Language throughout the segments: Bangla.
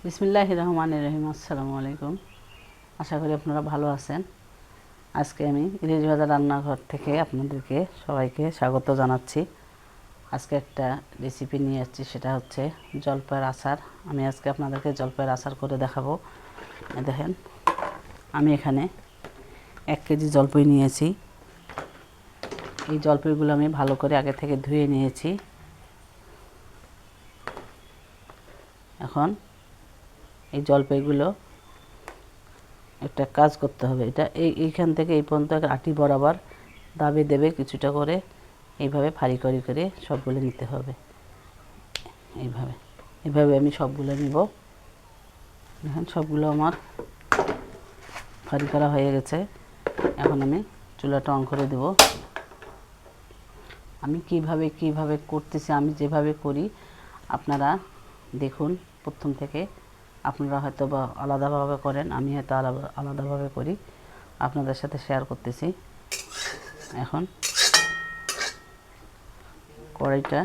বিসমিল্লাহির রহমানির রহিম। আসসালামু আলাইকুম। আশা করি আপনারা ভালো আছেন। আজকে আমি ইলিশ ভাজা রান্নাঘর থেকে আপনাদেরকে সবাইকে স্বাগত জানাচ্ছি। আজকে একটা রেসিপি নিয়ে আসছি, সেটা হচ্ছে জলপাইয়ের আচার। আমি আজকে আপনাদেরকে জলপাইয়ের আচার করে দেখাবো। দেখেন, আমি এখানে 1 কেজি জলপাই নিয়েছি। এই জলপাইগুলো আমি ভালো করে আগে থেকে ধুয়ে নিয়েছি। এখন এই জলপাইগুলো একটা কাজ করতে হবে, এটা এইখান থেকে এই পর্যন্ত আটি বরাবর দাবে দেবে কিছুটা করে, এইভাবে ফাড়ি করে সবগুলো নিতে হবে। এইভাবে আমি সবগুলো নিব। দেখেন, সবগুলো আমার ফাড়ি করা হয়ে গেছে। এখন আমি চুলাটা অন করে দেব। আমি কিভাবে করতেছি, আমি যেভাবে করি আপনারা দেখুন প্রথম থেকে। আপনারা হয়তো বা আলাদাভাবে করেন, আমি হয়তো আলাদাভাবে করি, আপনাদের সাথে শেয়ার করতেছি। এখন কড়াইটা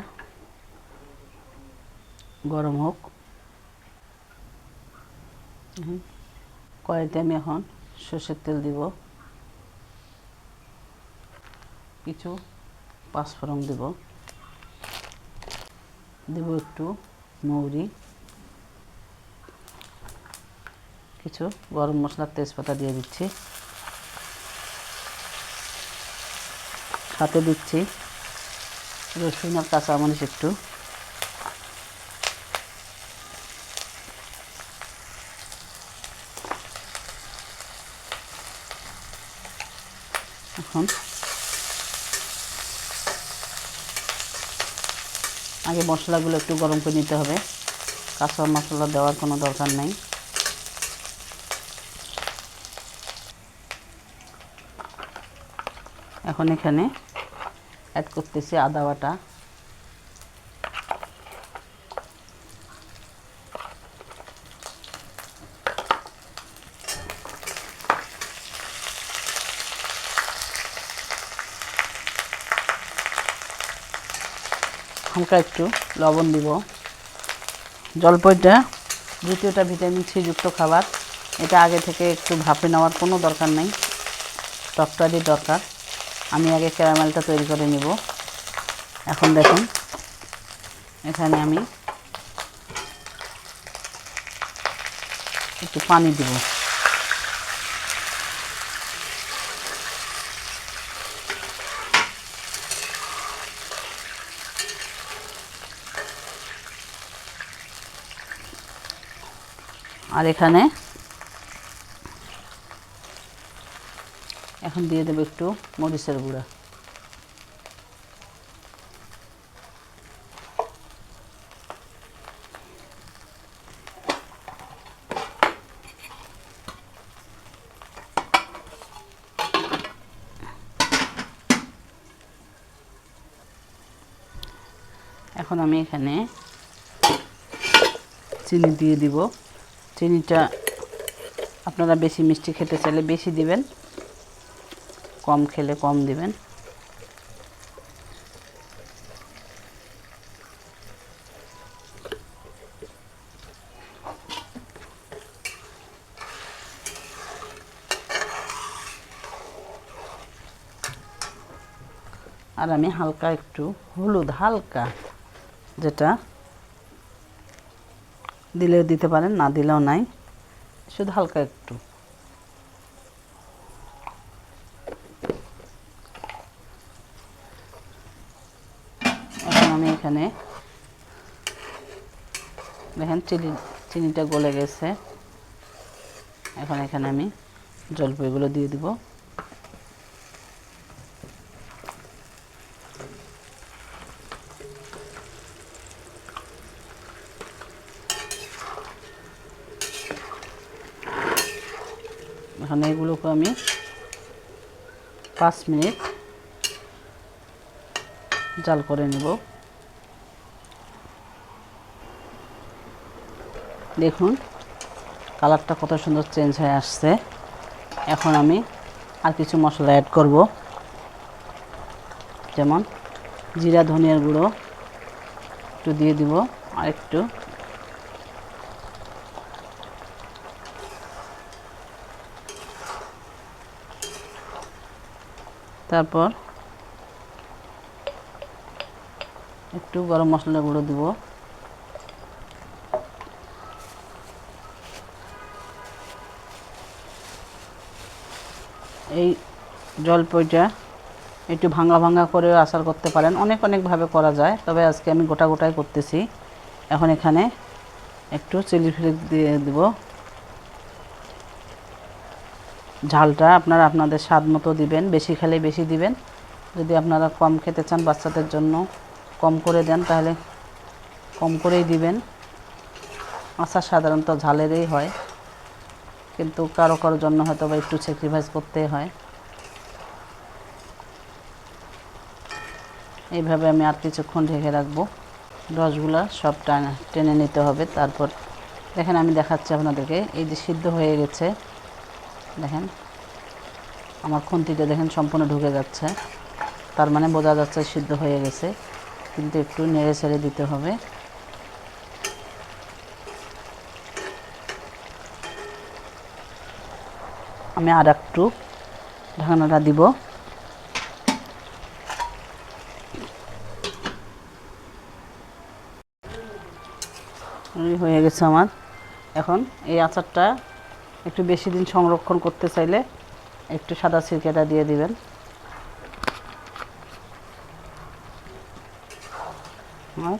গরম হোক। কড়াইতে আমি এখন সরষের তেল দিব, কিছু পাঁচফোড়ন দেব একটু মৌরি, কিছু গরম মশলার তেজপাতা দিয়ে দিচ্ছি, সাথে দিচ্ছি রসুন আর কাঁচামরিচ একটু। এখন আগে মশলাগুলো একটু গরম করে নিতে হবে, কাঁচা মশলা দেওয়ার কোনো দরকার নেই। এখন এখানে অ্যাড করতেছি আদা বাটা, হালকা একটু লবণ দিব। জলপাইটা দ্বিতীয়টা ভিটামিন সি যুক্ত খাবার, এটা আগে থেকে একটু ভাপে নেওয়ার কোনো দরকার নেই, টকটারই দরকার। আমি আগে ক্যারামেলটা তৈরি করে নিব। এখন দেখুন, এখানে আমি একটু পানি দিব। আর এখানে এখন দিয়ে দেবো একটু মরিচের গুঁড়া। এখন আমি এখানে চিনি দিয়ে দিব। চিনিটা আপনারা বেশি মিষ্টি খেতে চাইলে বেশি দিবেন, কম খেলে কম দিবেন। আর আমি হালকা একটু হলুদ, হালকা, যেটা দিলেও দিতে পারেন, না দিলেও নাই, শুধু হালকা একটু। এখন আমি এখানে দেখেন চিনিটা গলে গেছে। এখন এখানে আমি জলপাইগুলো দিয়ে দিব। এখন এগুলোকে আমি 5 মিনিট জাল করে নেব। দেখুন কালারটা কত সুন্দর চেঞ্জ হয়ে আসছে। এখন আমি আর কিছু মশলা অ্যাড করব, যেমন জিরা ধনিয়ার গুঁড়ো একটু দিয়ে দিব, আর একটু তারপর একটু গরম মশলা গুঁড়ো দিব, এই জলপাইটা একটু ভাঙা ভাঙা করে আচার করতে পারেন, অনেকভাবে করা যায়, তবে আজকে আমি গোটা গোটাই করতেছি। এখন এখানে একটু চিলি ফ্লেক্স দিয়ে দেব। ঝালটা আপনারা আপনাদের স্বাদ মতো দিবেন, বেশি খেলে বেশি দিবেন, যদি আপনারা কম খেতে চান বাচ্চাদের জন্য কম করে দেন তাহলে কম করেই দিবেন। আচার সাধারণত ঝালেরই হয়, কিন্তু কারো কারোর জন্য হয়তো বা একটু স্যাক্রিফাইস করতে হয়। এইভাবে আমি আর কিছুক্ষণ ঢেকে রাখবো, রসগুলা সব টেনে নিতে হবে। তারপর দেখেন আমি দেখাচ্ছি আপনাদেরকে, এই যে সিদ্ধ হয়ে গেছে, দেখেন আমার খুন্তিতে দেখেন সম্পূর্ণ ঢুকে যাচ্ছে, তার মানে বোঝা যাচ্ছে সিদ্ধ হয়ে গেছে, কিন্তু একটু নেড়ে ছেড়ে দিতে হবে। আমি আর একটু ঢাকনাটা দিব। হয়ে গেছে আমার। এখন এই আচারটা একটু বেশি দিন সংরক্ষণ করতে চাইলে একটু সাদা সিরকাটা দিয়ে দিবেন। আর